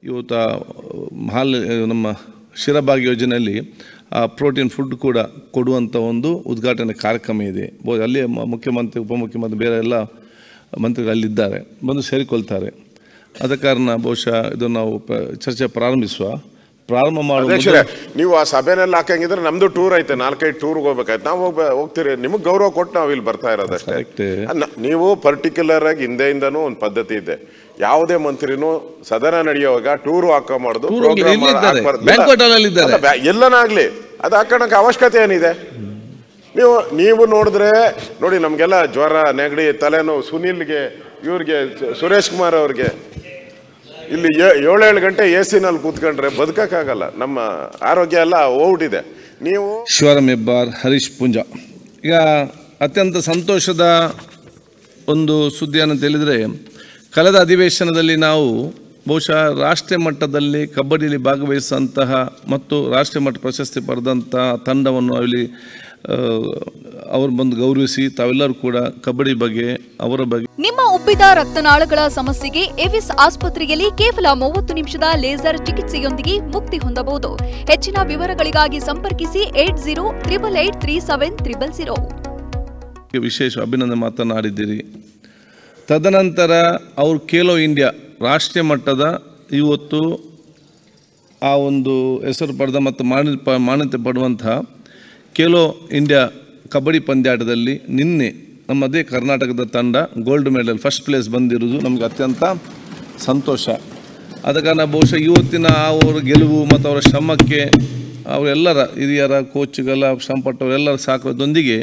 ಇವತ್ತು ಹಾಲ್ ನಮ್ಮ ಶಿರಭಾಗ್ಯ ಯೋಜನೆಯಲ್ಲಿ ಪ್ರೋಟೀನ್ ಫುಡ್ ಕೂಡ ಕೊಡುವಂಥ ಒಂದು ಉದ್ಘಾಟನೆ ಕಾರ್ಯಕ್ರಮ ಇದೆ. ಅಲ್ಲಿ ಮುಖ್ಯಮಂತ್ರಿ ಉಪಮುಖ್ಯಮಂತ್ರಿ ಬೇರೆ ಎಲ್ಲ ಮಂತ್ರಿಗಳು ಅಲ್ಲಿದ್ದಾರೆ, ಬಂದು ಸೇರಿಕೊಳ್ತಾರೆ. ಆದ ಕಾರಣ ಬಹುಶಃ ಇದು ನಾವು ಚರ್ಚೆ ಪ್ರಾರಂಭ ಮಾಡುವ ನೀವು ಆ ಸಭೆನೆಲ್ಲ ಹಾಕಂಗಿದ್ರೆ ನಮ್ದು ಟೂರ್ ಐತೆ, 4-5 ಟೂರ್ಗೆ ಹೋಗ್ಬೇಕಾಯ್ತು. ನಾವು ಹೋಗ್ತೀರಿ, ನಿಮಗೆ ಗೌರವ ಕೊಟ್ಟು ನಾವು ಇಲ್ಲಿ ಬರ್ತಾ ಇರೋದಷ್ಟೇ. ನೀವು ಪರ್ಟಿಕ್ಯುಲರ್ ಆಗಿ ಹಿಂದೆಯಿಂದನೂ ಒಂದು ಪದ್ಧತಿ ಇದೆ, ಯಾವುದೇ ಮಂತ್ರಿನೂ ಸದನ ನಡೆಯುವಾಗ ಟೂರು ಹಾಕೊಂಬಾರ್ದು, ಎಲ್ಲನಾಗ್ಲಿ ಅದು ಹಾಕೋಣಕ್ಕೆ ಅವಶ್ಯಕತೆ ಏನಿದೆ? ನೀವು ನೋಡಿದ್ರೆ ನೋಡಿ, ನಮ್ಗೆಲ್ಲ ಜ್ವರ, ನೆಗಡಿ, ತಲೆನೋವು, ಸುನೀಲ್ಗೆ, ಇವ್ರಿಗೆ, ಸುರೇಶ್ ಕುಮಾರ್ ಅವ್ರಿಗೆ ಇಲ್ಲಿ 7 ಗಂಟೆ AC ನಲ್ಲಿ ಕೂತ್ಕೊಂಡ್ರೆ ಬದುಕಕ್ಕಾಗಲ್ಲ. ನಮ್ಮ ಆರೋಗ್ಯ ಎಲ್ಲ ಹೋಗ್ಬಿಟ್ಟಿದೆ. ನೀವು ಶಿವರಾಮ್ ಹೆಬ್ಬಾರ್, ಹರೀಶ್ ಪೂಂಜಾ, ಈಗ ಅತ್ಯಂತ ಸಂತೋಷದ ಒಂದು ಸುದ್ದಿಯನ್ನು ತಿಳಿದರೆ, ಕಳೆದ ಅಧಿವೇಶನದಲ್ಲಿ ನಾವು ಬಹುಶಃ ರಾಷ್ಟ್ರೀಯ ಮಟ್ಟದಲ್ಲಿ ಕಬಡ್ಡಿಯಲ್ಲಿ ಭಾಗವಹಿಸುವಂತಹ ಮತ್ತು ರಾಷ್ಟ್ರೀಯ ಮಟ್ಟ ಪ್ರಶಸ್ತಿ ಪಡೆದಂಥ ತಂಡವನ್ನು ಅಲ್ಲಿ ಅವರು ಬಂದು ಗೌರವಿಸಿ ತಾವೆಲ್ಲರೂ ಕೂಡ ಕಬಡ್ಡಿ ಬಗ್ಗೆ ಅವರ ಬಗ್ಗೆ. ನಿಮ್ಮ ಉಬ್ಬಿದ ರಕ್ತನಾಳಗಳ ಸಮಸ್ಯೆಗೆ ಎವಿಸ್ ಆಸ್ಪತ್ರೆಯಲ್ಲಿ ಕೇವಲ 30 ನಿಮಿಷದ ಲೇಸರ್ ಚಿಕಿತ್ಸೆಯೊಂದಿಗೆ ಮುಕ್ತಿ ಹೊಂದಬಹುದು. ಹೆಚ್ಚಿನ ವಿವರಗಳಿಗಾಗಿ ಸಂಪರ್ಕಿಸಿ 8088837300. ವಿಶೇಷ ಅಭಿನಂದನೆ ಮಾತನಾಡಿದ್ದೀರಿ. ತದನಂತರ ಅವರು ಖೇಲೋ ಇಂಡಿಯಾ ರಾಷ್ಟ್ರೀಯ ಮಟ್ಟದ ಇವತ್ತು ಆ ಒಂದು ಹೆಸರು ಪಡೆದ ಮತ್ತು ಮಾನ್ಯತೆ ಪಡುವಂತಹ ಖೇಲೋ ಇಂಡಿಯಾ ಕಬಡ್ಡಿ ಪಂದ್ಯಾಟದಲ್ಲಿ ನಿನ್ನೆ ನಮ್ಮದೇ ಕರ್ನಾಟಕದ ತಂಡ ಗೋಲ್ಡ್ ಮೆಡಲ್ ಫಸ್ಟ್ ಪ್ಲೇಸ್ ಬಂದಿರುವುದು ನಮಗೆ ಅತ್ಯಂತ ಸಂತೋಷ. ಆದ ಕಾರಣ ಬಹುಶಃ ಇವತ್ತಿನ ಅವರ ಗೆಲುವು ಮತ್ತು ಅವರ ಶ್ರಮಕ್ಕೆ ಅವರೆಲ್ಲರ ಹಿರಿಯರ ಕೋಚ್ಗಳ ಶ್ರಮಪಟ್ಟವರೆಲ್ಲರ ಸಹಕಾರದೊಂದಿಗೆ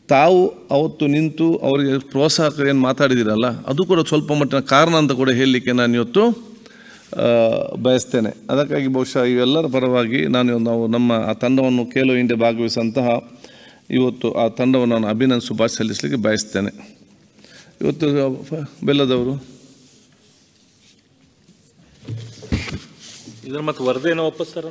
ತಾವು ಅವತ್ತು ನಿಂತು ಅವರಿಗೆ ಪ್ರೋತ್ಸಾಹ ಏನು ಮಾತಾಡಿದಿರಲ್ಲ, ಅದು ಕೂಡ ಸ್ವಲ್ಪ ಮಟ್ಟಿನ ಕಾರಣ ಅಂತ ಕೂಡ ಹೇಳಲಿಕ್ಕೆ ನಾನು ಇವತ್ತು ಬಯಸ್ತೇನೆ. ಅದಕ್ಕಾಗಿ ಬಹುಶಃ ಇವೆಲ್ಲರ ಪರವಾಗಿ ನಾವು ನಮ್ಮ ಆ ತಂಡವನ್ನು ಖೇಲೋ ಇಂಡಿಯಾ ಭಾಗವಹಿಸುವಂತಹ ಇವತ್ತು ಆ ತಂಡವನ್ನು ನಾನು ಅಭಿನಂದನೆ ಶುಭಾಶಯ ಸಲ್ಲಿಸಲಿಕ್ಕೆ ಬಯಸ್ತೇನೆ. ಇವತ್ತು ಬೆಲ್ಲದವರು ಇದರ ಮತ್ತು ವರದಿಯನ್ನು ವಾಪಸ್ ಸರ್